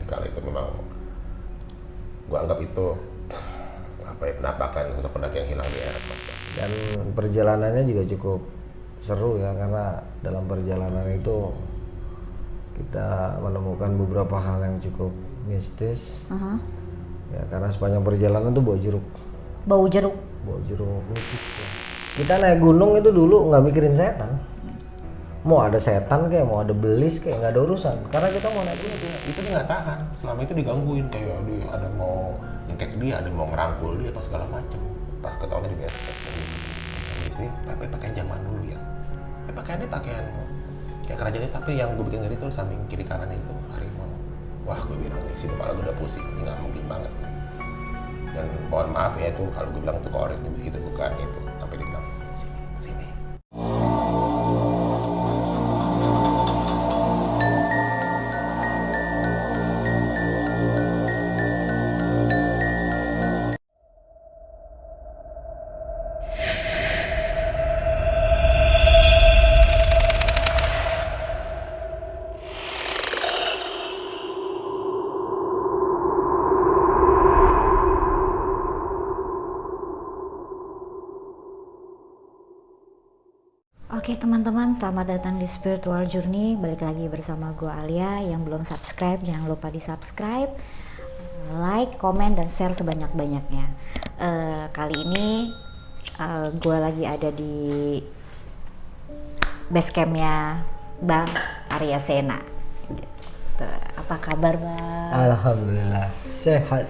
kala itu memang gue anggap itu penampakan sosok pendaki yang hilang di Eret, Mas. Dan perjalanannya juga cukup seru ya, karena dalam perjalanan itu kita menemukan beberapa hal yang cukup mistis. Ya, karena sepanjang perjalanan tuh bau jeruk nipis ya. Kita naik gunung itu dulu nggak mikirin setan, mau ada setan kayak mau ada belis kayak nggak ada urusan, karena kita mau naik gunung. Itu dia nggak tahan, selama itu digangguin kayak dia ada mau nyengkek dia, ada mau ngerangkul dia apa segala macem. Pas ketahuan di base camp sama istri, pakaian zaman dulu ya, pakaiannya pakaian kayak kerajaan itu, tapi yang gue bikin ngeri tuh samping kiri kanannya itu harimau. Wah, gue bilang di sini kepala gue udah pusing, ini nggak mungkin banget. Dan mohon maaf ya, itu kalau gue bilang itu korek itu bukan itu, sampai dia bilang sini. Oke teman-teman, selamat datang di Spiritual Journey. Balik lagi bersama gue Alia. Yang belum subscribe, jangan lupa di subscribe, like, komen, dan share sebanyak-banyaknya. Kali ini gue lagi ada di base campnya Bang Arya Sena. Gitu. Apa kabar Bang? Alhamdulillah sehat.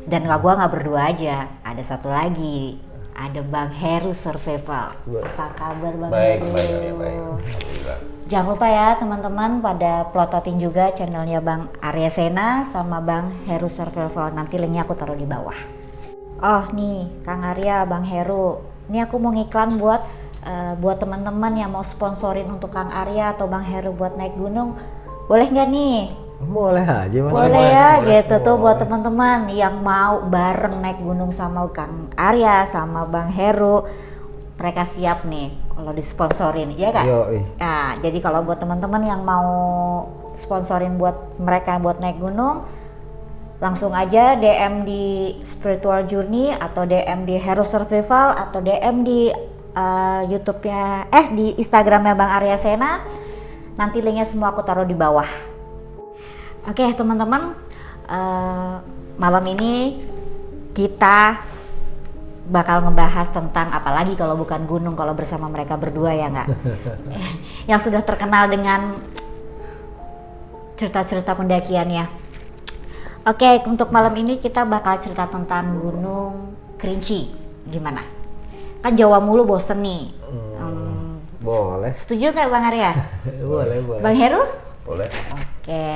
Dan gue nggak berdua aja, ada satu lagi. Ada Bang Heru Survival. Apa kabar Bang Heru? Baik. Alhamdulillah. Jangan lupa ya teman-teman pada plototin juga channelnya Bang Arya Sena sama Bang Heru Survival. Nanti linknya aku taruh di bawah. Oh nih Kang Arya, Bang Heru. Ini aku mau ngiklan buat teman-teman yang mau sponsorin untuk Kang Arya atau Bang Heru buat naik gunung. Boleh nggak nih? Boleh aja Mas. Boleh ya, gitu tuh buat teman-teman yang mau bareng naik gunung sama Kang Arya sama Bang Heru, mereka siap nih kalau disponsorin, ya kan? Nah, jadi kalau buat teman-teman yang mau sponsorin buat mereka buat naik gunung, langsung aja DM di Spiritual Journey atau DM di Heru Survival atau DM di YouTube-nya di Instagramnya Bang Arya Sena. Nanti linknya semua aku taruh di bawah. Oke teman-teman, malam ini kita bakal ngebahas tentang apalagi kalau bukan gunung kalau bersama mereka berdua ya nggak? Yang sudah terkenal dengan cerita-cerita pendakiannya. Oke, untuk malam ini kita bakal cerita tentang Gunung Kerinci. Gimana? Kan Jawa mulu bosen nih. Boleh. Setuju nggak Bang Arya? Boleh. Bang Heru? Boleh. Oke.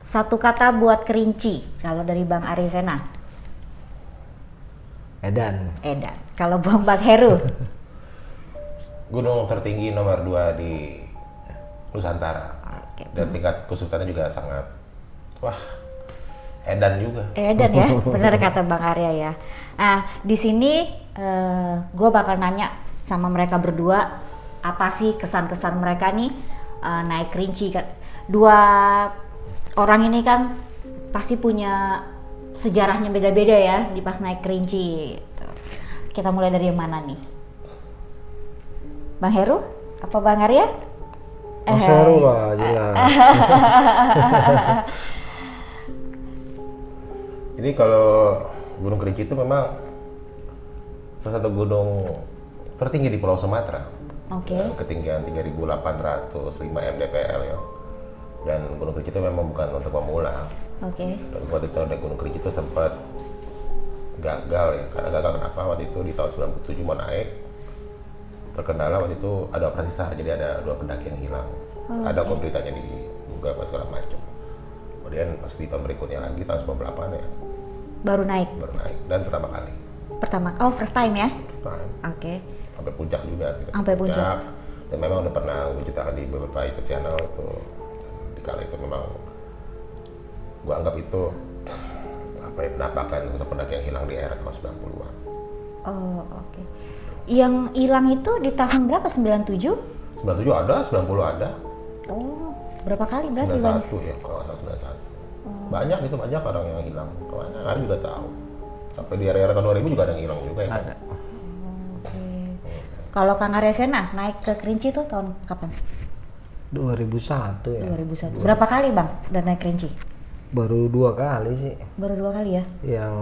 Satu kata buat Kerinci kalau dari Bang Arya Sena. Edan. Kalau Bang Heru? Gunung tertinggi nomor 2 di Nusantara. Dan tingkat kesulitannya juga sangat edan juga. Edan ya, benar kata Bang Arya ya. Nah, di sini gue bakal nanya sama mereka berdua apa sih kesan-kesan mereka nih naik Kerinci kan. Dua orang ini kan pasti punya sejarahnya beda-beda ya di pas naik Kerinci. Kita mulai dari yang mana nih? Bang Heru? Apa Bang Arya? Mas Heru lah, jelas. Jadi kalau Gunung Kerinci itu memang salah satu gunung tertinggi di Pulau Sumatera. Oke. Ketinggian 3.805 mdpl ya. Dan Gunung Kerinci itu memang bukan untuk pemula. Oke. Dan waktu itu ada Gunung Kerinci itu sempat gagal ya. Karena gagal kenapa? Waktu itu di tahun 97 mau naik, terkendala waktu itu ada operasi SAR, jadi ada 2 pendaki yang hilang. Ada kok beritanya di Google apa segala macam. Kemudian pas di tahun berikutnya lagi tahun 98 ya. Baru naik Dan pertama kali. First time ya? First time. Oke. Sampai puncak juga. Sampai puncak. Dan memang udah pernah gue ceritakan di beberapa YouTube channel itu. Di kala itu memang gue anggap itu penampakan sosok pendaki yang hilang di era tahun 90-an. Oh, oke. Yang hilang itu di tahun berapa? 97? 97 ada, 90 ada. Oh. Berapa kali berarti Bang? 91 ya, kalau nggak salah 91. Banyak itu, banyak orang yang hilang. Banyak, ada juga tahu. Sampai di area tahun 2000 juga ada yang hilang juga ya. Ada. Oke. Kalau Kang Arya Sena naik ke Kerinci tuh tahun kapan? 2001 ya. 2001. Berapa kali Bang udah naik Kerinci? Baru 2 kali sih. Baru 2 kali ya? Yang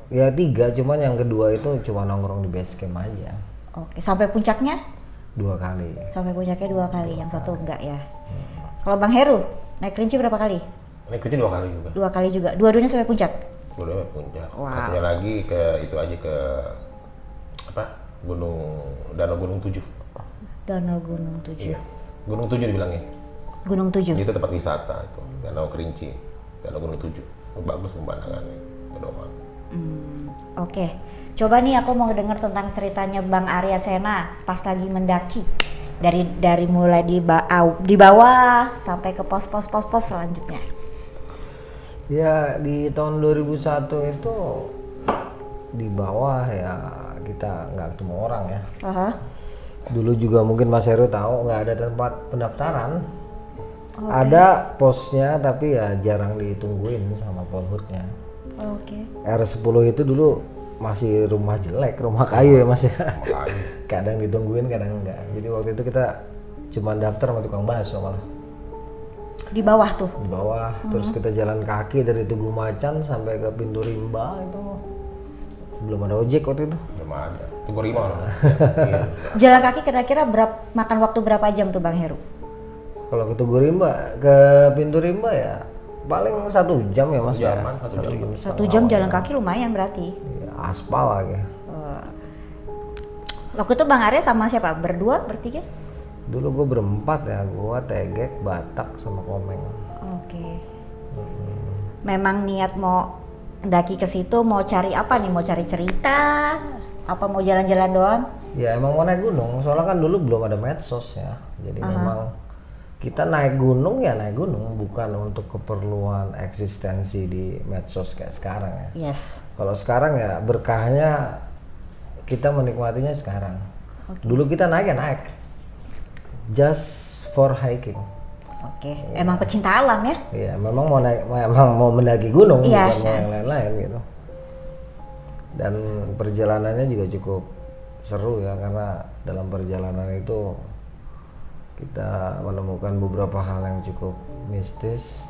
ya 3, cuman yang kedua itu cuma nongkrong di base camp aja. Oke, sampai puncaknya? 2 kali. Sampai puncaknya 2 kali, yang satu enggak ya. Kalau Bang Heru naik Kerinci berapa kali? Naik Kerinci 2 kali juga. 2 kali juga. Dua-duanya sampai puncak? Dua-duanya puncak. Wow. Satunya lagi ke itu aja ke apa? Danau Gunung 7. Danau Gunung 7. Iya. Gunung 7 dibilangnya. Gunung 7. Itu tempat wisata itu, Danau Kerinci, Danau Gunung 7. Bagus pemandangannya, itu doang. Oke. Coba nih aku mau denger tentang ceritanya Bang Arya Sena pas lagi mendaki. Dari mulai di bawah sampai ke pos selanjutnya. Ya di tahun 2001 itu di bawah ya kita nggak ketemu orang ya. Dulu juga mungkin Mas Heru tahu nggak ada tempat pendaftaran. Ada posnya tapi ya jarang ditungguin sama polhutnya. R10 itu dulu masih rumah jelek, rumah kayu ya Mas ya. Kadang ditungguin, kadang enggak. Jadi waktu itu kita cuma daftar sama tukang bakso malah. Di bawah tuh? Di bawah, terus kita jalan kaki dari Tugu Macan sampai ke Pintu Rimba itu. Belum ada ojek waktu itu. Belum ada. Tugu Rimba loh. Jalan kaki kira-kira makan waktu berapa jam tuh Bang Heru? Kalau ke Tugu Rimba, ke Pintu Rimba ya paling 1 jam ya Mas ya. 1 jam jalan kaki lumayan berarti. Ya, aspal lagi. Waktu itu Bang Arya sama siapa? Berdua, bertiga? Dulu gue berempat ya, gue Tegek, Batak sama Komeng. Oke. Memang niat mau mendaki ke situ mau cari apa nih? Mau cari cerita? Apa mau jalan-jalan doang? Ya emang mau naik gunung, soalnya kan dulu belum ada medsos ya. Jadi memang kita naik gunung ya naik gunung, bukan untuk keperluan eksistensi di medsos kayak sekarang ya. Yes. Kalau sekarang ya berkahnya kita menikmatinya sekarang. Dulu kita naik ya naik, just for hiking. Oke. Emang pecinta alam ya? Iya, memang mau naik, memang mau mendaki gunung, bukan mau yang lain-lain gitu. Dan perjalanannya juga cukup seru ya, karena dalam perjalanan itu kita menemukan beberapa hal yang cukup mistis.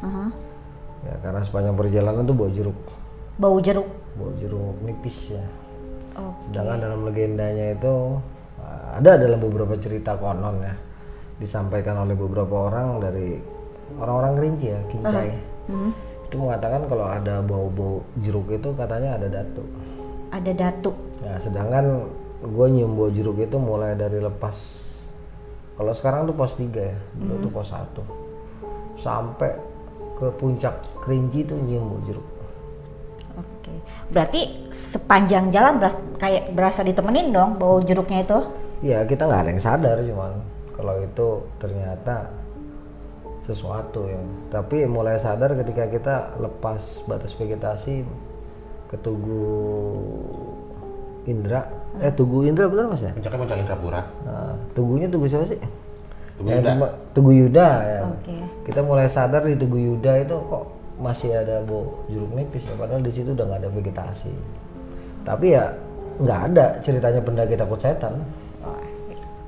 Ya, karena sepanjang perjalanan tuh bau jeruk. Bau jeruk? Bau jeruk nipis ya. Sedangkan dalam legendanya itu ada dalam beberapa cerita konon ya, disampaikan oleh beberapa orang dari orang-orang Kerinci ya, Kincai. Itu mengatakan kalau ada bau-bau jeruk itu katanya ada datu. Ada datu. Ya, sedangkan gue nyium bau jeruk itu mulai dari lepas. Kalau sekarang tuh pos 3 ya, dulu tuh pos 1. Sampai ke puncak Kerinci tuh nyium bau jeruk. Oke. Berarti sepanjang jalan kayak berasa ditemenin dong bau jeruknya itu? Ya kita nggak ada yang sadar, cuman kalau itu ternyata sesuatu ya. Tapi mulai sadar ketika kita lepas batas vegetasi ke Tugu Indra. Tugu Indra bener Mas ya? Puncaknya Puncak Indrapura. Nah, Tugunya Tugu siapa sih? Tugu Yuda. Tugu Yuda ya. Kita mulai sadar di Tugu Yuda itu kok masih ada bau jeruk nipis ya, padahal di situ udah nggak ada vegetasi. Tapi ya nggak ada ceritanya pendaki takut setan.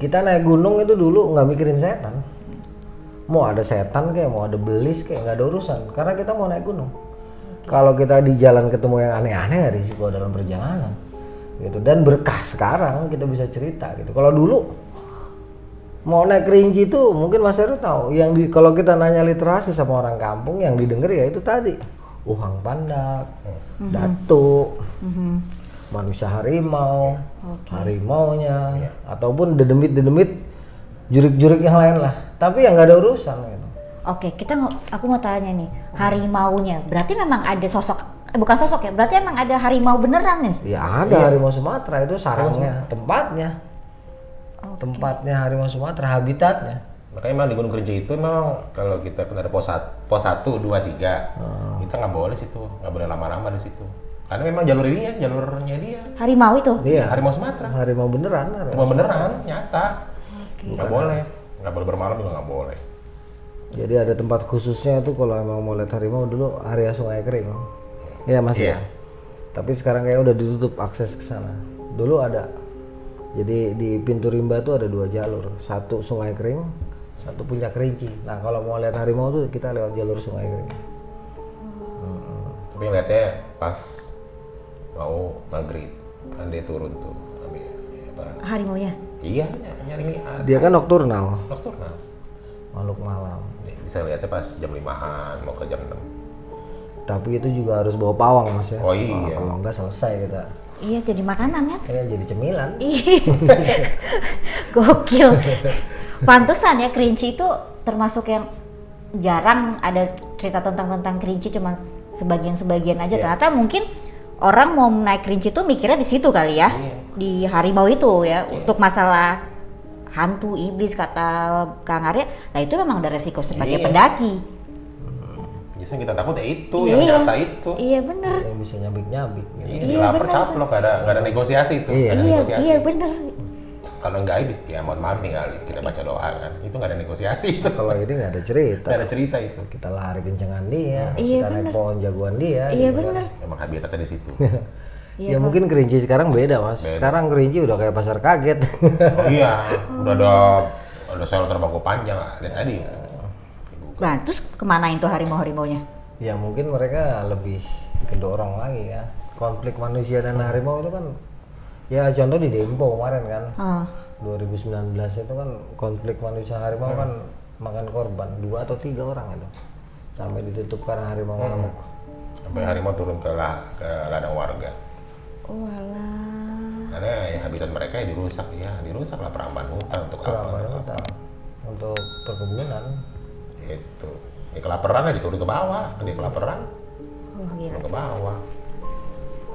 Kita naik gunung itu dulu nggak mikirin setan. Mau ada setan kayak mau ada belis kayak nggak ada urusan, karena kita mau naik gunung. Kalau kita di jalan ketemu yang aneh-aneh ya risiko dalam perjalanan gitu. Dan berkah sekarang kita bisa cerita gitu. Kalau dulu mau naik Kerinci itu mungkin Mas Heru tahu, yang kalau kita nanya literasi sama orang kampung yang didengar ya itu tadi Uhang Pandak, Datuk, manusia harimau, harimaunya, ataupun dedemit jurik-jurik yang lain lah. Tapi yang nggak ada urusan gitu. Oke, aku mau tanya nih, harimaunya berarti memang ada sosok, bukan sosok ya, berarti emang ada harimau beneran nih? Ya ada harimau Sumatera itu sarangnya, tempatnya. Tempatnya harimau Sumatera, habitatnya. Makanya memang di Gunung Kerinci itu memang kalau kita ada pos 1, 2, 3, kita nggak boleh situ, nggak boleh lama-lama di situ. Karena memang jalurnya dia. Harimau itu? Iya. Harimau Sumatera. Harimau beneran. Harimau beneran, nyata. Nggak boleh bermalam juga nggak boleh. Jadi ada tempat khususnya tuh kalau emang mau lihat harimau dulu area Sungai Kering. Iya Mas ya. Tapi sekarang kayak udah ditutup akses ke sana. Dulu ada. Jadi di pintu rimba tuh ada 2 jalur. Satu Sungai Kering, satu Puncak Kerinci. Nah kalau mau lihat harimau tuh kita lewat jalur Sungai Kering. Tapi ngeliatnya pas mau maghrib kan dia turun tuh ambil Harimaunya? Iya, nyari Dia kan nokturnal, nocturnal. makhluk malam. Bisa lihatnya pas jam 5-an mau ke jam 6. Tapi itu juga harus bawa pawang Mas ya. Oh iya. Kalau enggak selesai kita. Iya, jadi makanan kan? Ya jadi cemilan. Gokil. Pantesan ya Kerinci itu termasuk yang jarang ada cerita tentang Kerinci, cuma sebagian-sebagian aja. Ternyata mungkin orang mau naik Kerinci tuh mikirnya di situ kali ya. Di harimau itu ya. Untuk masalah hantu, iblis kata Kang Arya, nah itu memang ada resiko sebagai pendaki. Justru yang kita takut ya itu, yang nyata itu. Iya bener. Yang bisa nyabik-nyabik gitu. Iya, lapar caplok, gak ada negosiasi itu. Nggak ada negosiasi. Iya bener. Kalau nggak iblis, ya mohon maaf nih kali kita baca doa kan. Itu nggak ada negosiasi itu. Kalau ini nggak ada cerita. Nggak ada cerita itu. Kita lari kencengan dia, Iya, kita naik bener. pohon jagoan dia. Iya gitu kan. bener. Emang habitatnya di situ. Ya mungkin Kerinci sekarang beda Mas. Sekarang Kerinci udah kayak pasar kaget. Oh iya, udah ada shelter bangku panjang, lihat tadi. Nah terus kemanain tuh harimau-harimaunya? Ya mungkin mereka lebih kedorong lagi ya. Konflik manusia dan harimau itu kan, ya contoh di Dempo kemarin kan. 2019 itu kan konflik manusia harimau kan makan korban 2 atau 3 orang itu. Sampai ditutup karena harimau ngamuk. Sampai harimau turun ke ladang warga. Oh alah. Karena ya habitat mereka ya dirusak lah perambahan hutan untuk Perambahan apa? hutan. Untuk perkebunan. Itu. Ya kelaparan ya diturun ke bawah, dia kelaparan Oh gila. turun ke bawah.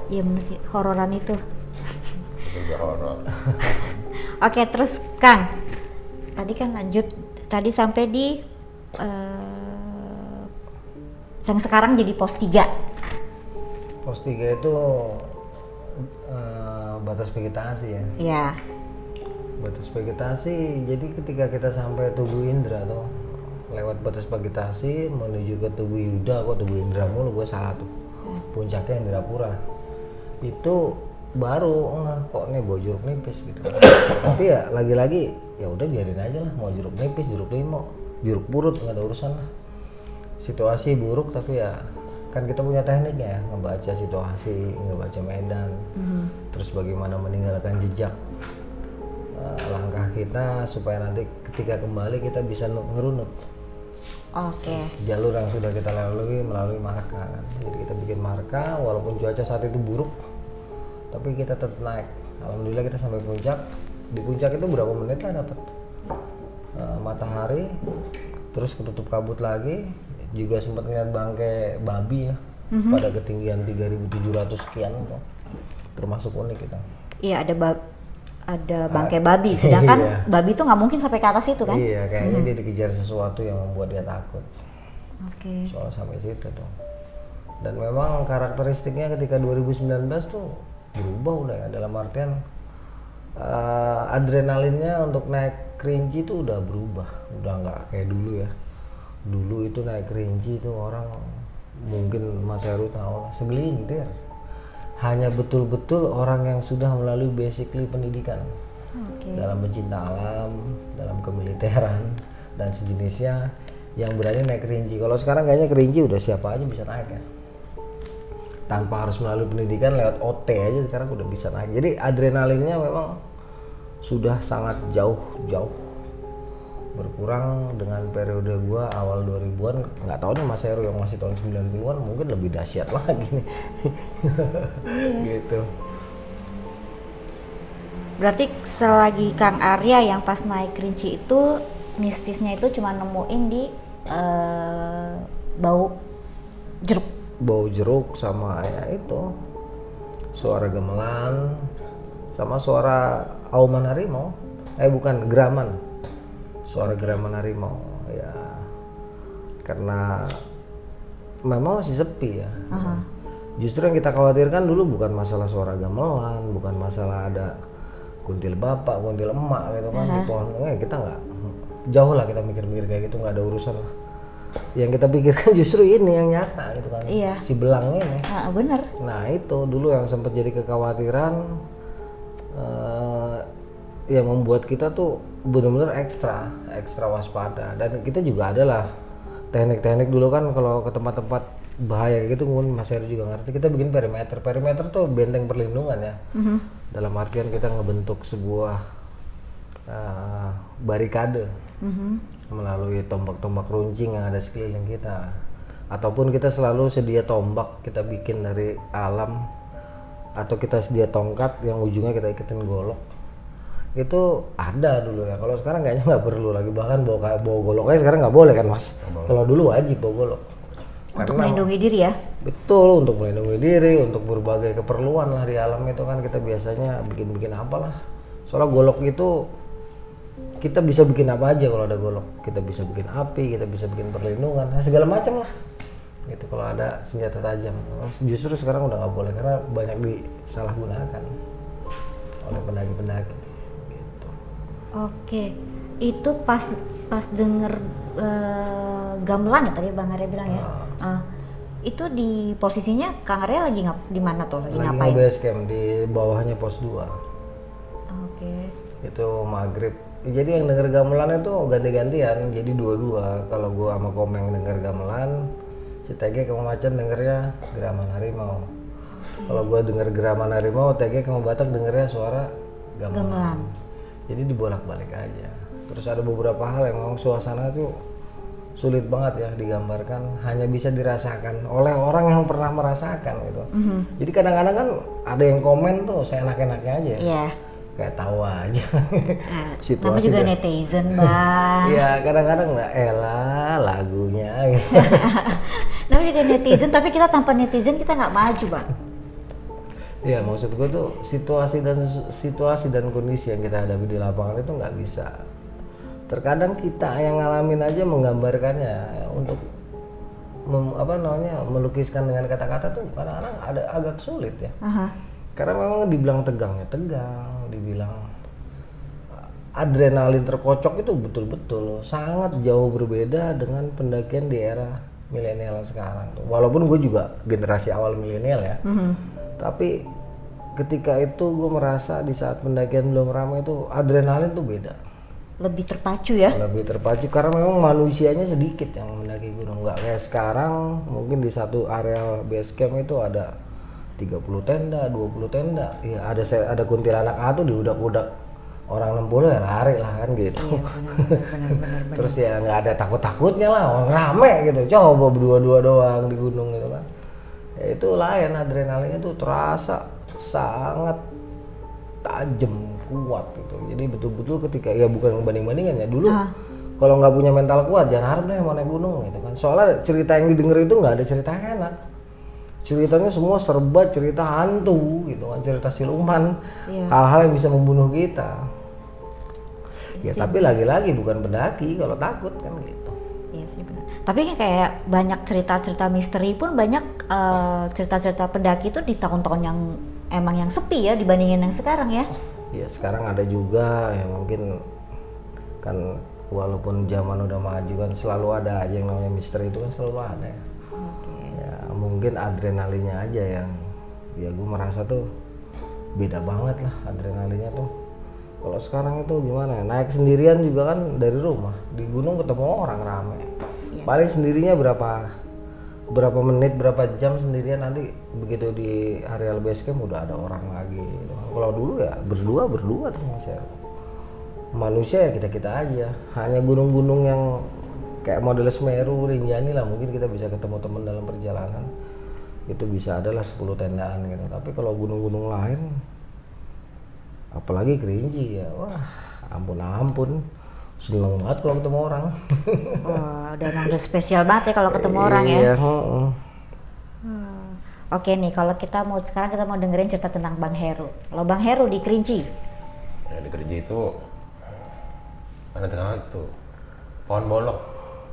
Iya bener sih, hororan itu. Itu juga horor. Oke terus Kang, tadi kan lanjut, tadi sampai di yang sekarang jadi pos 3. Pos 3 itu batas vegetasi ya. Iya. Batas vegetasi, jadi ketika kita sampai Tugu Indra tuh lewat batas vegetasi menuju ke Tugu Yuda, kok Tugu Indra mulu, gue salah tuh. Puncaknya Indrapura. Itu baru kok nih bawa jeruk nipis gitu. Tapi ya lagi-lagi ya udah biarin aja lah, mau jeruk nipis, jeruk limau, jeruk purut nggak ada urusan lah. Situasi buruk tapi ya kan kita punya tekniknya ya, ngebaca situasi, ngebaca medan, terus bagaimana meninggalkan jejak langkah kita supaya nanti ketika kembali kita bisa ngerunut Oke. jalur yang sudah kita lalui melalui marka kan. Jadi kita bikin marka walaupun cuaca saat itu buruk tapi kita tetap naik. Alhamdulillah kita sampai puncak. Di puncak itu berapa menit lah dapat matahari, terus ketutup kabut lagi, juga sempat ngeliat bangkai babi ya pada ketinggian 3.700 sekian tuh. Termasuk unik kita. Iya ada bangkai babi, sedangkan Iya. babi tuh nggak mungkin sampai ke atas itu kan? Iya, kayaknya dia dikejar sesuatu yang membuat dia takut. Oke. Soal sampai situ tuh. Dan memang karakteristiknya ketika 2019 tuh berubah udah ya, dalam artian adrenalinnya untuk naik Kerinci tuh udah berubah, udah nggak kayak dulu ya. Dulu itu naik Kerinci itu orang mungkin Mas Heru tahu lah, segelintir. Hanya betul-betul orang yang sudah melalui basically pendidikan dalam pencinta alam, dalam kemiliteran dan sejenisnya yang berani naik Kerinci. Kalau sekarang kayaknya Kerinci udah siapa aja bisa naik ya, tanpa harus melalui pendidikan, lewat OT aja sekarang udah bisa naik. Jadi adrenalinnya memang sudah sangat jauh berkurang dengan periode gua awal 2000-an. Nggak tahu nih Mas Heru yang masih tahun 90-an mungkin lebih dahsyat lagi nih. Gitu. Berarti selagi Kang Arya yang pas naik Kerinci itu mistisnya itu cuma nemuin di bau jeruk. Bau jeruk sama ya itu suara gamelan sama suara auman harimau. Bukan geraman. Suara geraman harimau ya. Karena memang masih sepi ya. Justru yang kita khawatirkan dulu bukan masalah suara gamelan, bukan masalah ada kuntil bapak, kuntil emak gitu kan di pohon. Kita nggak jauh lah kita mikir-mikir kayak gitu, nggak ada urusan lah. Yang kita pikirkan justru ini yang nyata gitu kan. Iya. Si belang ini. Bener. Nah itu dulu yang sempat jadi kekhawatiran yang membuat kita tuh benar-benar ekstra waspada. Dan kita juga adalah teknik-teknik dulu kan kalau ke tempat-tempat bahaya gitu, mungkin Mas Heru juga ngerti, kita bikin perimeter tuh benteng perlindungan ya. Dalam artian kita ngebentuk sebuah barikade melalui tombak-tombak runcing yang ada sekeliling kita, ataupun kita selalu sedia tombak kita bikin dari alam, atau kita sedia tongkat yang ujungnya kita iketin golok. Itu ada dulu ya. Kalau sekarang kayaknya nggak perlu lagi, bahkan bawa goloknya sekarang nggak boleh kan Mas. Kalau dulu wajib bawa golok. Untuk melindungi diri ya? Betul, untuk melindungi diri, untuk berbagai keperluan lah di alam itu kan kita biasanya bikin apalah. Soalnya golok itu kita bisa bikin apa aja kalau ada golok. Kita bisa bikin api, kita bisa bikin perlindungan, segala macam lah. Gitu kalau ada senjata tajam. Justru sekarang udah nggak boleh karena banyak disalahgunakan oleh pendaki-pendaki. Gitu. Oke, itu pas denger gamelan ya tadi Bang Arya bilang ya. Itu di posisinya Kang Arya lagi di mana tuh? Lagi ngapain? Lagi base camp di bawahnya pos 2. Oke. Itu maghrib. Jadi yang denger gamelan itu ganti-gantian, jadi dua-dua. Kalau gua sama Komeng denger gamelan, si TG sama Macan dengernya geraman harimau. Kalau gua denger geraman harimau, TG sama Batak dengernya suara gamelan. Jadi dibolak-balik aja. Terus ada beberapa hal yang memang suasana itu sulit banget ya digambarkan, hanya bisa dirasakan oleh orang yang pernah merasakan gitu. Jadi kadang-kadang kan ada yang komen tuh saya enak-enaknya aja. Iya. Kayak tahu aja. Namanya juga netizen Bang. Iya kadang-kadang nggak elah lagunya gitu. Namanya juga netizen, tapi kita tanpa netizen kita nggak maju Bang. Iya maksud gue tuh situasi dan kondisi yang kita hadapi di lapangan itu nggak bisa. Terkadang kita yang ngalamin aja menggambarkannya ya, untuk melukiskan dengan kata-kata tuh kadang-kadang ada agak sulit ya. Karena memang dibilang tegang ya tegang, dibilang adrenalin terkocok itu betul-betul sangat jauh berbeda dengan pendakian di era milenial sekarang tuh. Walaupun gue juga generasi awal milenial ya, tapi ketika itu gue merasa di saat pendakian belum ramai itu adrenalin tuh beda. Lebih terpacu ya? Lebih terpacu karena memang manusianya sedikit yang mendaki gunung, nggak kayak sekarang mungkin di satu area base camp itu ada 30 tenda, 20 tenda. Ya ada kuntilanak tuh diudak-udak orang 60 ya lari lah kan gitu. Iya, benar. Terus ya nggak ada takut-takutnya lah, orang rame gitu. Coba berdua-dua doang di gunung gitu kan. Ya itu lain, adrenalinnya tuh terasa sangat tajam, kuat gitu. Jadi betul-betul ketika ya bukan banding-bandingan ya dulu. Kalau nggak punya mental kuat jangan harap deh mau naik gunung gitu kan. Soalnya cerita yang didengar itu nggak ada cerita enak. Ceritanya semua serba cerita hantu gitu kan, cerita siluman, hal-hal yang bisa membunuh kita. Ya tapi lagi-lagi bukan pendaki kalau takut kan gitu. Iya sih benar. Tapi kan kayak banyak cerita-cerita misteri pun banyak cerita-cerita pendaki itu di tahun-tahun yang emang yang sepi ya dibandingin yang sekarang ya. Ya sekarang ada juga ya mungkin kan walaupun zaman udah maju kan selalu ada aja yang namanya misteri itu kan selalu ada ya. Ya mungkin adrenalinnya aja yang ya gue merasa tuh beda banget lah adrenalinnya tuh. Kalau sekarang itu gimana ya, naik sendirian juga kan dari rumah, di gunung ketemu orang rame. Yes. Paling sendirinya berapa menit, berapa jam sendirian, nanti begitu di areal base camp udah ada orang lagi. Kalau dulu ya berdua tuh Mas Heru. Manusia ya kita aja, hanya gunung-gunung yang kayak model Semeru, Rinjani lah mungkin kita bisa ketemu teman dalam perjalanan. Itu bisa adalah 10 tendaan gitu. Tapi kalau gunung-gunung lain apalagi Kerinci ya, wah ampun seneng banget kalau ketemu orang. Udah spesial banget ya kalau ketemu orang ya. Iya. Oke nih, kalau sekarang kita mau dengerin cerita tentang Bang Heru. Kalau Bang Heru di Kerinci? Ya di Kerinci itu ada tengah itu pohon bolong.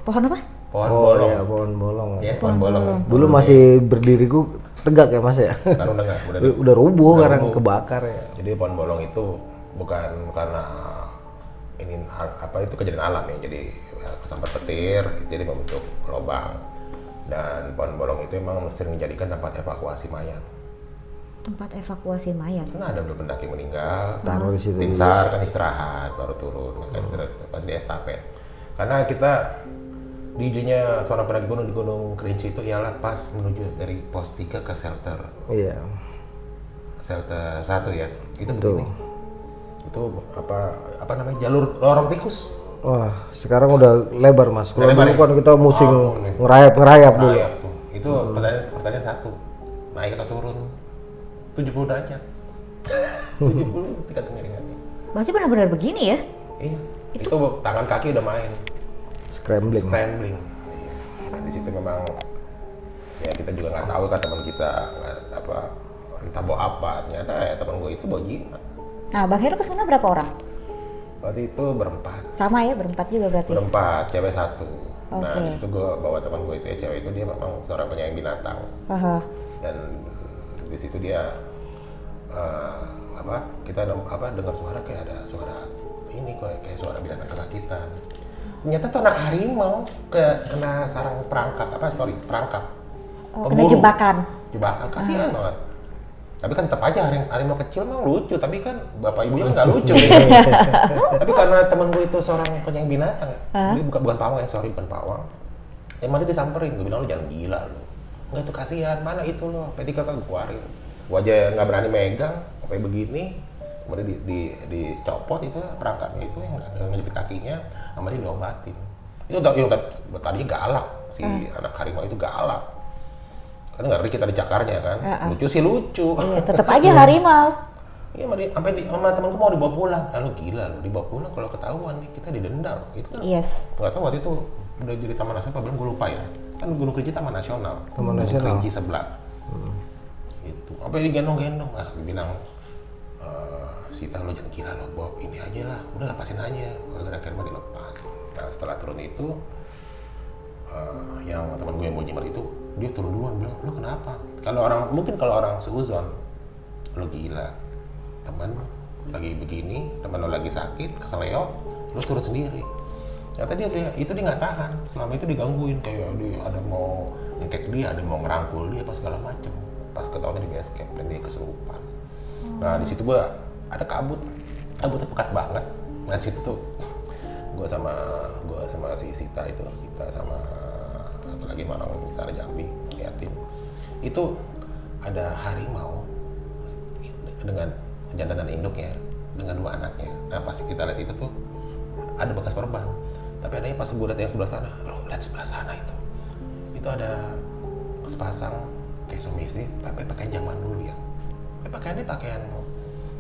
Pohon apa? Pohon bolong. Iya, pohon bolong. Iya, pohon bolong. Dulu masih berdiriku tegak ya Mas ya. Sekarang udah enggak, udah rubuh sekarang kebakar ya. Jadi pohon bolong itu bukan karena ini apa itu kejadian alam ya. Jadi kesambar petir, jadi membentuk lubang. Dan pohon bolong itu emang sering dijadikan tempat evakuasi mayat. Tempat evakuasi mayat. Karena ada beberapa pendaki meninggal, taruh di situ. tim SAR kan istirahat baru turun, pas di estafet. Karena kita di ujungnya seorang pendaki gunung di Gunung Kerinci itu ialah pas menuju dari pos 3 ke shelter. Iya. Shelter 1 ya. Itu begini. Itu apa namanya? Jalur lorong tikus. Wah, sekarang udah lebar Mas. Kalau dulu kan kita musing nih. ngerayap dulu. Ngerayap tuh. Itu pertanyaan satu. Naik atau turun? 70 derajat. 70 tingkat kemiringannya. Berarti benar-benar begini ya? Iya. Itu tangan kaki udah main. Scrambling. Iya. Dan di situ memang ya kita juga nggak tahu kan teman kita entah bawa apa, ternyata ya teman gue itu bawa jimat. Nah, Bang Heru kesana berapa orang? Waktu itu berempat. Sama ya, berempat juga berarti? Berempat, cewek satu. Nah, Oke. di situ gue bawa teman gue itu ya, cewek itu dia memang seorang penyayang binatang. Aha. Dan di situ dia kita dengar suara kayak ada suara ini kayak suara binatang kesakitan. Ternyata tuh anak harimau kena sarang perangkap. Oh, kena jebakan. Jebakan, kasihan banget. Tapi kan tetap aja harimau kecil memang lucu, tapi kan bapak ibunya kan nggak lucu. Tapi karena temen gue itu seorang penyayang binatang, dia bukan pawang ya, bukan pawang. Emang dia disamperin, gue bilang lu jangan gila lu. Enggak tuh kasihan, mana itu lo, P3 kan gue keluarin. Gue aja nggak berani megang, sampai begini. Kemudian dicopot itu perangkapnya itu yang ngejepit kakinya, sama dia diobatin. Itu yang tadinya galak, si anak harimau itu galak. Kan ngeri kita dicakarnya kan, lucu sih lucu. Iya, tetap aja harimau. Iya, sampai sama temanku mau dibawa pulang. Lu gila lu, dibawa pulang kalau ketahuan nih kita didenda. Itu kan. Yes. Nggak tahu waktu itu udah jadi taman nasional apa belum, gue lupa ya. Kan Gunung Kerinci taman nasional. Taman nasional. Kerinci sebelah. Itu. Sampai digendong-gendong. Gue bilang Sita lo jangan gila lo, Bob, ini aja lah, udah lepasin aja. Akhirnya mah dilepas. Nah setelah turun itu, yang teman gue yang mau jimat itu, dia turun duluan bilang, lo kenapa? Mungkin kalau orang seuzon, lo gila, teman lagi begini, teman lo lagi sakit, keseleo, lo turun sendiri. Ternyata dia nggak tahan, selama itu digangguin kayak dia ada mau ngekek dia, ada mau ngerangkul dia, apa segala macem. Pas ketahuan di base camp dan dia kesurupan. Nah di situ gue ada kabutnya pekat banget. Nah di situ tuh gue sama si Sita sama satu lagi orang di sana Jambi liatin itu ada harimau dengan jantan dan induknya dengan 2 anaknya. Nah pas kita lihat itu tuh ada bekas perban, tapi adanya pas gue lihat yang sebelah sana, lo lihat sebelah sana itu ada sepasang kayak suami istri tapi pakaian zaman dulu ya. Pakaiannya pakaian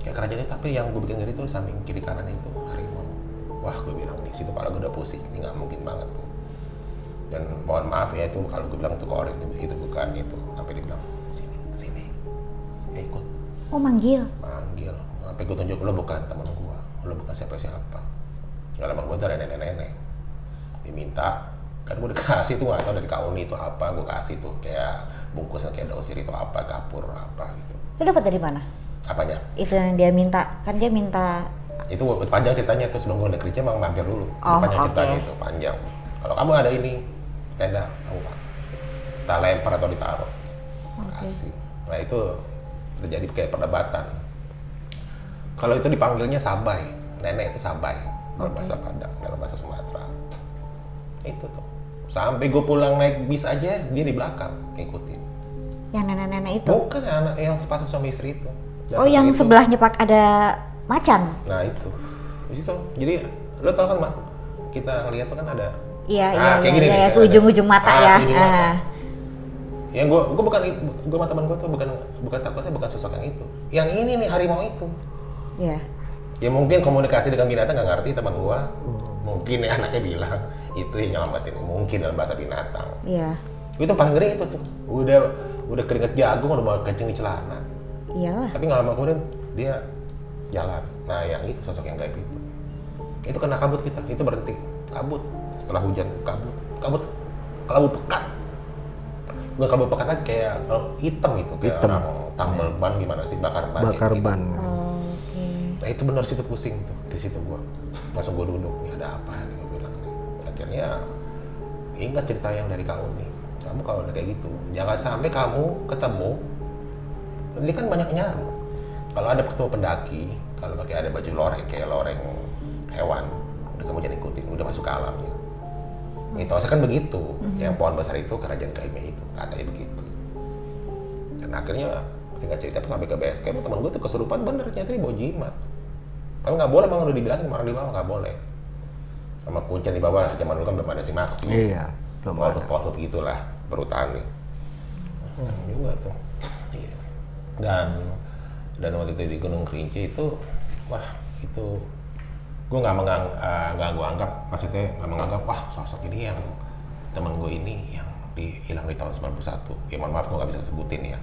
kayak kerajaan itu, tapi yang gue bikin ngeri itu di samping kiri kanannya itu harimau. Wah gue bilang nih, situ kepala gue udah pusing, ini nggak mungkin banget tuh. Dan mohon maaf ya itu kalau gue bilang itu korek itu bukan itu. Sampai dia bilang sini, ya ikut. Oh manggil. Sampai gue tunjuk lo bukan teman gue, lo bukan siapa-siapa. Gak lama gue ada nenek-nenek. Diminta, kan gue dikasih tuh nggak tahu dari kauni itu apa, gue kasih tuh kayak bungkusan kayak daun sirih itu apa, kapur apa gitu. Lu dapat dari mana? Apanya? Itu yang dia minta, kan dia minta. Itu panjang ceritanya tuh, sebelum gue kerja emang mampir dulu. Oh, Panjang ceritanya okay. itu panjang. Kalau kamu ada ini tenda, kamu kita lempar atau ditaruh, kasih. Nah itu terjadi kayak perdebatan. Kalau itu dipanggilnya sabai, nenek itu sabai, dalam bahasa Padang, dalam bahasa Sumatera. Itu tuh. Sampai gue pulang naik bis aja, dia di belakang ngikutin. Yang nenek-nenek itu? Bukan anak yang sepasang suami istri itu. Oh yang itu. Sebelahnya pak ada macan? Nah itu, di situ. Jadi lo tau kan, Mak, kita lihat tuh kan ada. Iya, kayak gini nih, seujung-ujung mata ya. Seujung mata. Yang gue sama teman gue tuh bukan takutnya bukan sosok yang itu. Yang ini nih harimau itu. Iya. Ya mungkin komunikasi dengan binatang nggak ngerti teman gue. Mungkin ya anaknya bilang itu yang nyelamatin, mungkin dalam bahasa binatang. Iya. Itu paling ngeri itu tuh. Udah keringet jagung, udah mau kencing di celana. Iyalah. Tapi nggak lama kemudian dia jalan. Nah yang itu sosok yang gaib itu. Itu kena kabut kita, itu berhenti. Kabut. Setelah hujan kabut kelabu pekat. Bukan kelabu pekat lagi, kayak kalau hitam itu, kayak hitam. Orang tambal ban gimana sih, bakar ban. Bakar gitu. ban. Oke. Nah itu benar situ pusing tuh, di situ gua. Langsung gua duduk, ini ada apa nih, gua bilang nih. Akhirnya akhirnya ingat cerita yang dari Kak Uni. Kamu kalau udah kayak gitu, jangan sampai kamu ketemu, ini kan banyak nyaru. Kalau ada ketemu pendaki, kalau pakai ada baju loreng kayak loreng hewan, udah kamu jangan ikutin, udah masuk ke alamnya. Mitosnya kan begitu, yang pohon besar itu kerajaan Kaime itu, katanya begitu. Dan akhirnya singkat cerita sampai ke base camp, temen gue tuh kesurupan bener, ternyata dia bawa jimat. Tapi nggak boleh, bang, udah dibilangin orang di bawah nggak boleh. Sama kuncen di bawah lah, zaman dulu kan belum ada simaksi. Iya, belum ada. Potut gitulah, perhutani. Juga tuh. Iya. Dan waktu itu di Gunung Kerinci itu, wah itu gue nggak menganggap, maksudnya nggak menganggap, wah sosok ini yang temen gue ini yang hilang di tahun 91. Ya mohon maaf gue nggak bisa sebutin ya.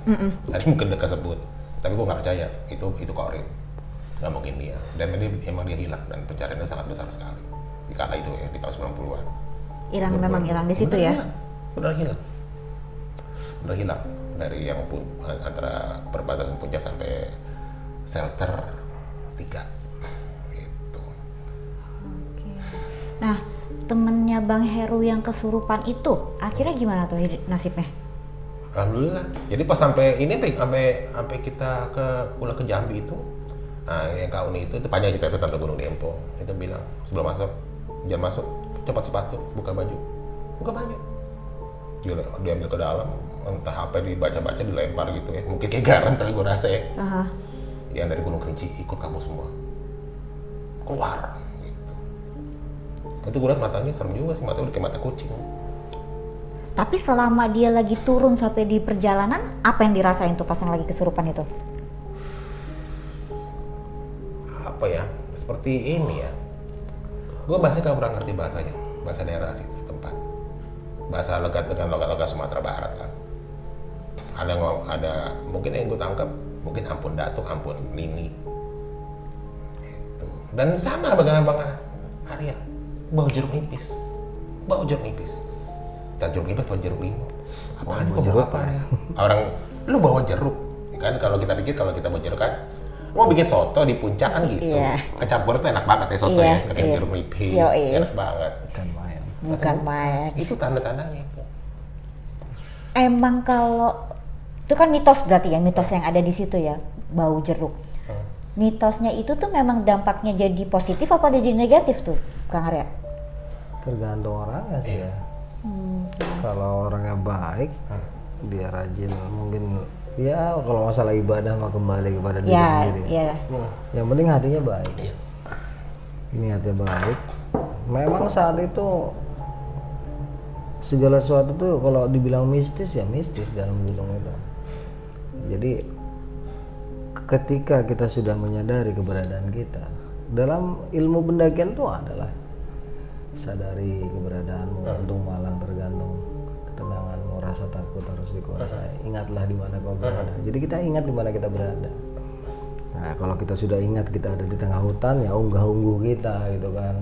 Tadi mungkin udah kesebut, tapi gue nggak percaya itu Korin. Nggak mungkin dia. Dan emang dia hilang dan pencariannya sangat besar sekali di kala itu ya, di tahun 90-an. Memang hilang di situ ya? Benar hilang dari yang antara perbatasan puncak sampai shelter 3 gitu. Oke. Nah, temennya Bang Heru yang kesurupan itu akhirnya gimana tuh nasibnya? Alhamdulillah. Jadi pas sampai kita pulang ke Jambi itu, nah yang Kak Uni itu panjang cerita itu tentang Gunung Dempo. Itu bilang sebelum masuk, jangan masuk, cepat sepatu, buka baju. Dia ambil ke dalam, entah apa dibaca-baca, dilempar gitu ya. Mungkin kayak garam kali gue rasa ya. Yang dari Gunung Kerinci ikut kamu semua. Keluar gitu. Itu gue liat matanya serem juga sih, matanya udah kayak mata kucing. Tapi selama dia lagi turun sampai di perjalanan, apa yang dirasain tuh pas yang lagi kesurupan itu? Apa ya? Seperti ini ya. Gue bahasanya gak kurang ngerti bahasanya. Bahasa daerah sih setempat. Bahasa logat dengan logat-logat Sumatera Barat kan. Ada mungkin yang gue tangkap, mungkin ampun datuk, ampun nini. Gitu. Dan sama dengan Bang Arya, bawa jeruk nipis. Dan jeruk nipis bawa jeruk limau. Apaan kok bawa apa nih? Orang lu bawa jeruk. Kan kalau kita pikir kalau kita bawa jeruk kan mau bikin soto di puncak kan gitu. Iya. Kecampur tuh enak banget ya soto ya, pakai jeruk nipis. Enak banget. Bukan main. Itu tanda-tandanya itu. Emang kalau itu kan mitos berarti ya, mitos yang ada di situ ya, bau jeruk. Mitosnya itu tuh memang dampaknya jadi positif apa jadi negatif tuh, Kang Arya? Tergantung orangnya sih ya. Kalau orangnya baik, dia rajin, mungkin ya kalau masalah ibadah mah kembali kepada diri sendiri. Iya. Yang penting hatinya baik. Ini hatinya baik. Memang saat itu segala sesuatu tuh kalau dibilang mistis ya mistis dalam gunung itu. Jadi ketika kita sudah menyadari keberadaan kita dalam ilmu pendakian itu adalah sadari keberadaanmu, untung malang tergantung ketenanganmu, rasa takut harus dikuasai, ingatlah di mana kau berada. Jadi kita ingat di mana kita berada. Nah kalau kita sudah ingat kita ada di tengah hutan ya unggah-ungguh kita gitu kan,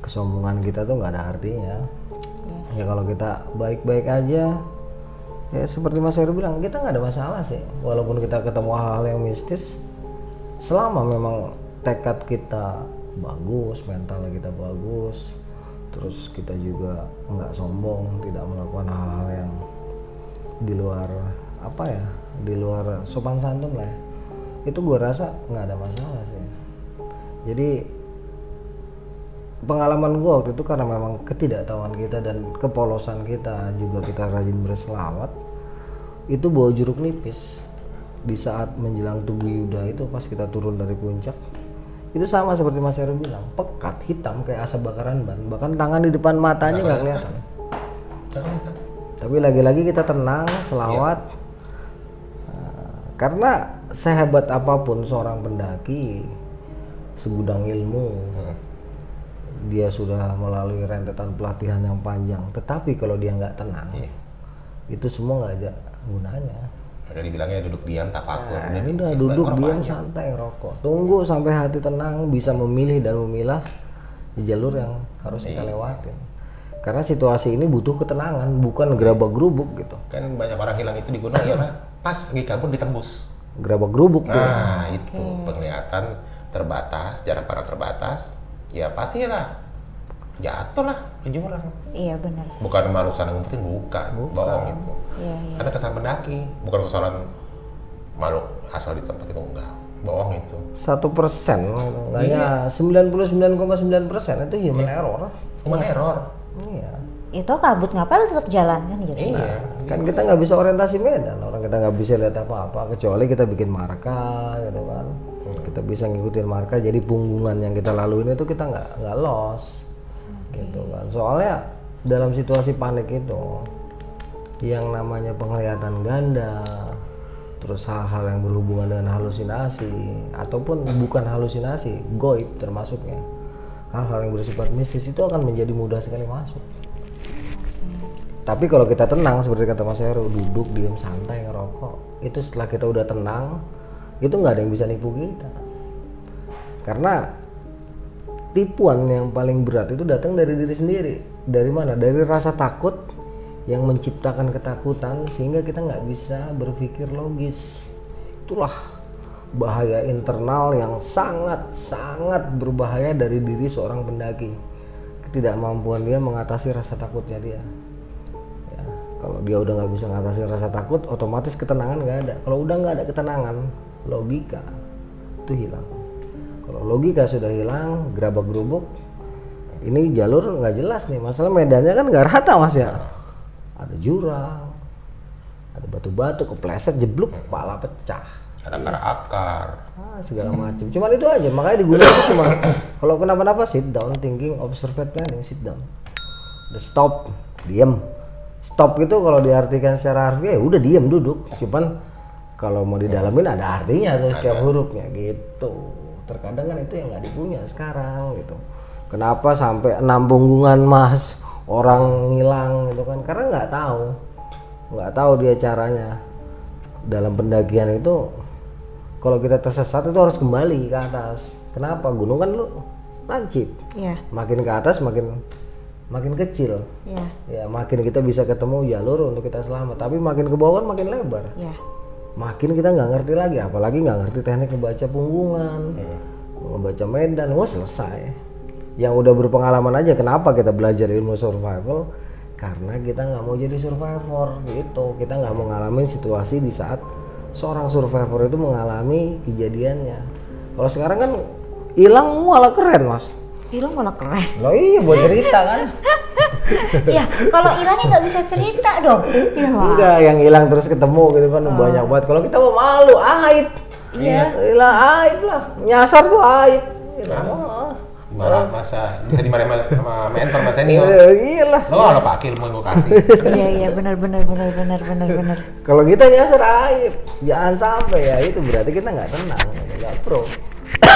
kesombongan kita tuh nggak ada artinya. Ya kalau kita baik-baik aja, ya seperti Mas Heru bilang, kita nggak ada masalah sih. Walaupun kita ketemu hal-hal yang mistis, selama memang tekad kita bagus, mental kita bagus, terus kita juga nggak sombong, tidak melakukan hal-hal yang di luar di luar sopan santun lah. Itu gue rasa nggak ada masalah sih. Jadi pengalaman gue waktu itu karena memang ketidaktahuan kita dan kepolosan kita, juga kita rajin berselawat, itu bawa jeruk nipis di saat menjelang tubuh Yuda itu pas kita turun dari puncak. Itu sama seperti Mas Heru bilang, pekat hitam kayak asap bakaran ban, bahkan tangan di depan matanya nggak kelihatan. Tapi lagi-lagi kita tenang, selawat. Karena sehebat apapun seorang pendaki, segudang ilmu, dia sudah melalui rentetan pelatihan yang panjang, tetapi kalau dia nggak tenang, itu semua nggak ada gunanya. Ada dibilangnya duduk diam tafakur. Udah duduk diam santai rokok, tunggu sampai hati tenang, bisa memilih dan memilah di jalur yang harus kita lewatin. Karena situasi ini butuh ketenangan, bukan gerabak gerubuk gitu. Kan banyak orang hilang itu di gunung ya, pas lagi kabur ditembus. Gerabak gerubuk tuh. Nah itu penglihatan terbatas, jarak pandang terbatas. Ya pastilah jatuh lah ke jurang. Iya benar. Bukan makhluk sana ngumpetin, bukan. Bohong itu. Iya, iya. Karena kesalahan pendaki, bukan kesalahan makhluk asal di tempat itu, enggak. Bohong itu. 1%, makanya 99,9% itu human error. Human error. Iya. Itu kabut ngapain lu tetap jalan kan gitu. Iya. Kan kita nggak bisa orientasi medan, orang kita nggak bisa lihat apa-apa kecuali kita bikin marka gitu kan. Kita bisa ngikutin marka, jadi punggungan yang kita laluin itu kita nggak lost gitu kan. Soalnya dalam situasi panik itu yang namanya penglihatan ganda, terus hal-hal yang berhubungan dengan halusinasi ataupun bukan halusinasi, goib termasuknya, hal-hal yang bersifat mistis itu akan menjadi mudah sekali masuk. Tapi kalau kita tenang seperti kata Mas Heru, duduk diam santai ngerokok, itu setelah kita udah tenang, itu nggak ada yang bisa nipu kita. Karena tipuan yang paling berat itu datang dari diri sendiri. Dari mana? Dari rasa takut yang menciptakan ketakutan sehingga kita nggak bisa berpikir logis. Itulah bahaya internal yang sangat berbahaya dari diri seorang pendaki. Ketidakmampuan dia mengatasi rasa takutnya dia. Ya, kalau dia udah nggak bisa mengatasi rasa takut, otomatis ketenangan nggak ada. Kalau udah nggak ada ketenangan, logika itu hilang. Kalau logika sudah hilang, gerabak-gerubuk, ini jalur nggak jelas nih. Masalah medannya kan nggak rata Mas ya. Ada jurang, ada batu-batu kepleset, jeblok, kepala pecah. Ada akar. Segala macam. Cuman itu aja. Makanya di gunung itu cuma kalau kenapa-napa sit down, thinking, observe, planning, sit down. Udah stop, diam. Stop itu kalau diartikan secara harfiah ya udah diam duduk. Cuman kalau mau didalamin ada artinya tuh setiap hurufnya gitu. Terkadang kan itu yang nggak dipunya sekarang gitu. Kenapa sampai 6 punggungan Mas orang ngilang gitu kan? Karena nggak tahu dia caranya. Dalam pendakian itu kalau kita tersesat itu harus kembali ke atas. Kenapa? Gunung kan lu lancip. Iya. Makin ke atas makin kecil. Iya. Ya makin kita bisa ketemu jalur untuk kita selamat. Tapi makin ke bawah kan makin lebar. Iya. Makin kita nggak ngerti lagi, apalagi nggak ngerti teknik membaca punggungan, membaca medan, wah selesai. Yang udah berpengalaman aja, kenapa kita belajar ilmu survival? Karena kita nggak mau jadi survivor gitu. Kita nggak mau ngalamin situasi di saat seorang survivor itu mengalami kejadiannya. Kalau sekarang kan hilang malah keren Mas. Hilang malah keren. Loh iya buat cerita kan. Ya, kalau hilangnya nggak bisa cerita dong. Iya, Wak. Enggak, yang hilang terus ketemu gitu kan banyak banget. Kalau kita mau malu, aib. Iya. Hilang aib lah. Nyasar tuh aib. Marah masa bisa dimarahin sama mentor mas senior. Iya lah. Lo kalau pakai ilmu yang gue kasih. Iya, benar. Kalau kita nyasar aib, jangan sampai ya, itu berarti kita nggak tenang, nggak pro.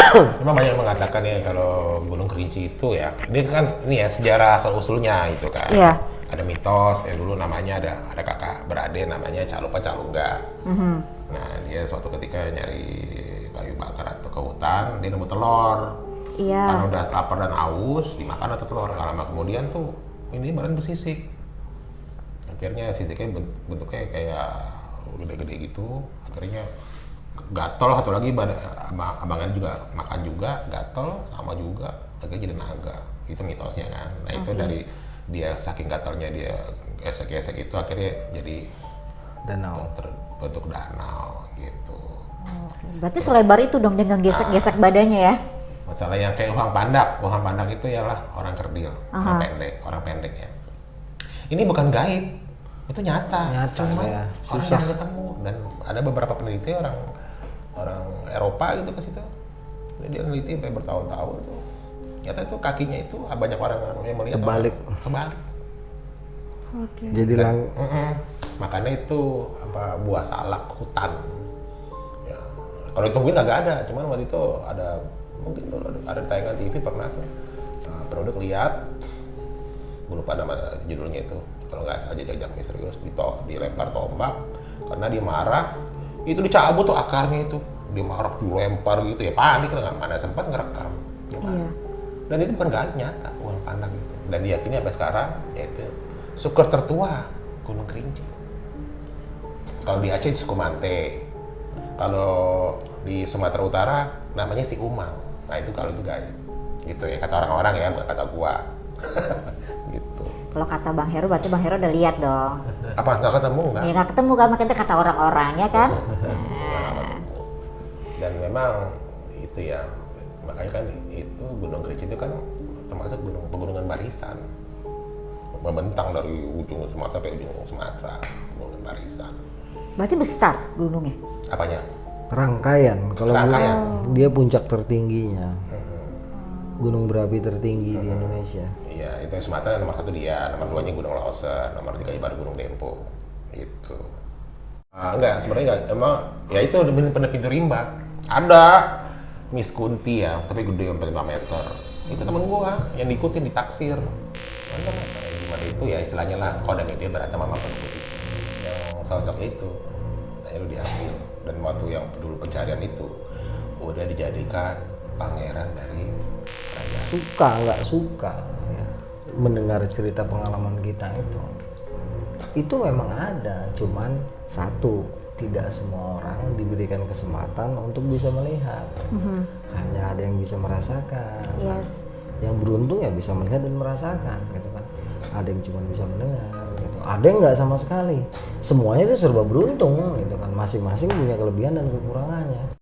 Memang banyak yang mengatakan ya kalau Gunung Kerinci itu ya, ini kan ini ya sejarah asal usulnya itu kan. Iya. Ada mitos ya dulu namanya ada kakak beradik namanya Calupa Calungga. Nah dia suatu ketika nyari kayu bakar atau ke hutan, dia nemu telur. Iya. Karena udah lapar dan haus, dimakan atau telur. Lama kemudian tuh ini badan bersisik. Akhirnya sisiknya bentuknya kayak gede-gede gitu. Akhirnya gatel, satu lagi abangan juga makan juga gatel sama juga, akhirnya jadi naga. Itu mitosnya kan. Nah itu dari dia saking gatelnya dia gesek-gesek itu akhirnya jadi Danau. Terbentuk danau gitu. Berarti selebar itu dong dengan gesek-gesek badannya ya? Masalah yang kayak Uhang Pandak itu ialah orang kerdil, orang pendek ya. Ini bukan gaib, itu nyata. Cuma ya. susah ketemu dan ada beberapa peneliti orang Eropa gitu ke situ. Dia neliti sampai bertahun-tahun itu. Nyata itu kakinya itu banyak orang yang melihat Kebalik. Oke. Jadi makanya itu buah salak hutan. Ya. Kalau ditungguin agak ada, cuman waktu itu ada mungkin ada tayangan TV pernah tuh. Produk lihat, gue lupa nama judulnya itu. Kalau nggak salah Jejak Misterius dilempar tombak karena dia marah. Itu dicabut tuh akarnya itu, dia marah dilempar gitu ya, panik lah, mana sempat ngerekam. Iya. Dan itu bukan gaib, nyata Uhang Pandak gitu. Dan diyakini sampai sekarang yaitu suker tertua Gunung Kerinci. Kalau di Aceh itu Sukumante, kalau di Sumatera Utara namanya Si Umang. Nah itu kalau itu gaib, gitu ya kata orang-orang ya, bukan kata gua. Gitu. Kalau kata Bang Heru berarti Bang Heru udah lihat dong. Apa nggak ketemu nggak? Ya nggak ketemu kan, makanya kata orang-orang ya kan. Nggak ketemu. Dan memang itu ya, makanya kan itu Gunung Kerinci itu kan termasuk pegunungan barisan, membentang dari ujung Sumatera sampai ujung Sumatera, pegunungan barisan. Berarti besar gunungnya. Apanya? Rangkaian. Kalau Rangkaian. dia puncak tertingginya. Gunung berapi tertinggi di Indonesia. Iya, itu Sumatera nomor 1 dia, nomor 2-nya Gunung Leuser, nomor 3 baru Gunung Dempo. Gitu. Enggak, sebenarnya enggak. Emang ya itu pintu rimba. Ada Miss Kunti ya, tapi gede sampai 5 meter. Itu temen gua yang diikutin ditaksir. Gimana itu ya istilahnya lah, kalau ada media berantem sama pendukung situ. Yang sosok itu, tanya lu diambil. Dan waktu yang dulu pencarian itu udah dijadikan pangeran dari kerajaan. Suka nggak suka ya, mendengar cerita pengalaman kita itu memang ada, cuman satu, tidak semua orang diberikan kesempatan untuk bisa melihat. Hanya ada yang bisa merasakan. Yes. Yang beruntung ya bisa melihat dan merasakan gitu kan. Ada yang cuma bisa mendengar gitu. Ada yang nggak sama sekali. Semuanya itu serba beruntung gitu kan. Masing-masing punya kelebihan dan kekurangannya.